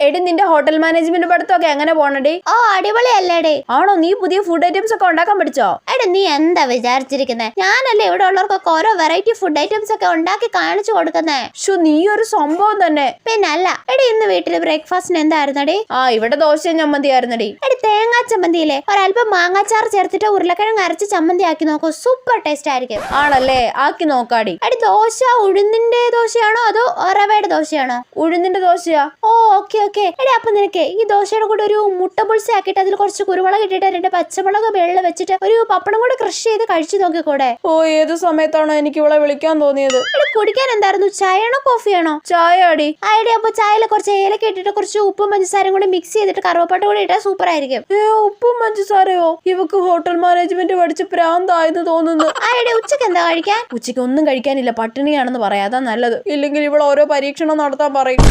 എടി നിന്റെ hotel management പഠിത്തമൊക്കെ എങ്ങനെ പോണടി? ഓ അടിപൊളിയല്ലേടി. ആണോ? നീ പുതിയ ഫുഡ് ഐറ്റംസ് ഒക്കെ ഉണ്ടാക്കാൻ പഠിച്ചോ? എടി നീ എന്താ വിചാരിച്ചിരിക്കുന്നേ? ഞാനല്ലേ ഇവിടെ ഉള്ളവർക്കൊക്കെ ഓരോ വെറൈറ്റി ഫുഡ് ഐറ്റംസ് ഒക്കെ ഉണ്ടാക്കി കാണിച്ചു കൊടുക്കുന്നേ. നീ ഒരു സംഭവം തന്നെ. പിന്നല്ല. എടി ഇന്ന് വീട്ടില് ബ്രേക്ക്ഫാസ്റ്റിന് എന്തായിരുന്നടി? ഇവിടെ ദോശയും ചമ്മന്തി ആയിരുന്നടി. എടി തേങ്ങാ ചമ്മന്തിയില്ലേ ഒരല്പം മാങ്ങാച്ചാർ ചേർത്തിട്ട് ഉരുളക്കിഴങ്ങ് അരച്ച് ചമ്മന്തി ആക്കി നോക്കൂ, സൂപ്പർ ടേസ്റ്റ് ആയിരിക്കും. ആണല്ലേ? ആക്കി നോക്കാടി. എടി ദോശ ഉഴുന്നിന്റെ ദോശയാണോ അതോ റവയുടെ ദോശയാണോ? ഉഴുന്നിന്റെ ദോശയാ. ഓ ഓക്കെ ഓക്കെ. എടി അപ്പൊ നിനക്ക് ഈ ദോശയുടെ കൂടെ ഒരു മുട്ട പുൾസ ആക്കിയിട്ട് അതിൽ കുറച്ച് കുരുമുളക് ഇട്ടിട്ട് 2 പച്ചമുളക് വെള്ളം വെച്ചിട്ട് ഒരു പപ്പടം കൂടെ ക്രഷ് ചെയ്ത് കഴിച്ചു നോക്കിക്കൂടെ? ഏത് സമയത്താണോ എനിക്ക് ഇവളെ വിളിക്കാൻ തോന്നിയത്? എടി കുടിക്കാൻ എന്തായിരുന്നു? ചായയാണോ കോഫിയാണോ? ചായ അടി. എടി അപ്പൊ ചായയിൽ കുറച്ച് ഏലക്ക ഇട്ടിട്ട് കുറച്ച് ഉപ്പും പഞ്ചസാരയും കൂടി മിക്സ് ചെയ്തിട്ട് കറുവപ്പട്ട കൂടി ഇട്ടാൽ സൂപ്പർ ആയിരിക്കും. ഉപ്പും പഞ്ചസാരയോ? ഇവക്ക് ഹോട്ടൽ മാനേജ്മെന്റ് പഠിച്ച് പ്രാന്തായെന്ന് തോന്നുന്നു. എടി ഉച്ചക്ക് എന്താ കഴിക്കാൻ? ഉച്ചയ്ക്ക് ഒന്നും കഴിക്കാനില്ല, പട്ടിണിയാണെന്ന് പറയാം, അതാ നല്ലത്. ഇല്ലെങ്കിൽ ഇവിടെ ഓരോ പരീക്ഷണം നടത്താൻ പറയും.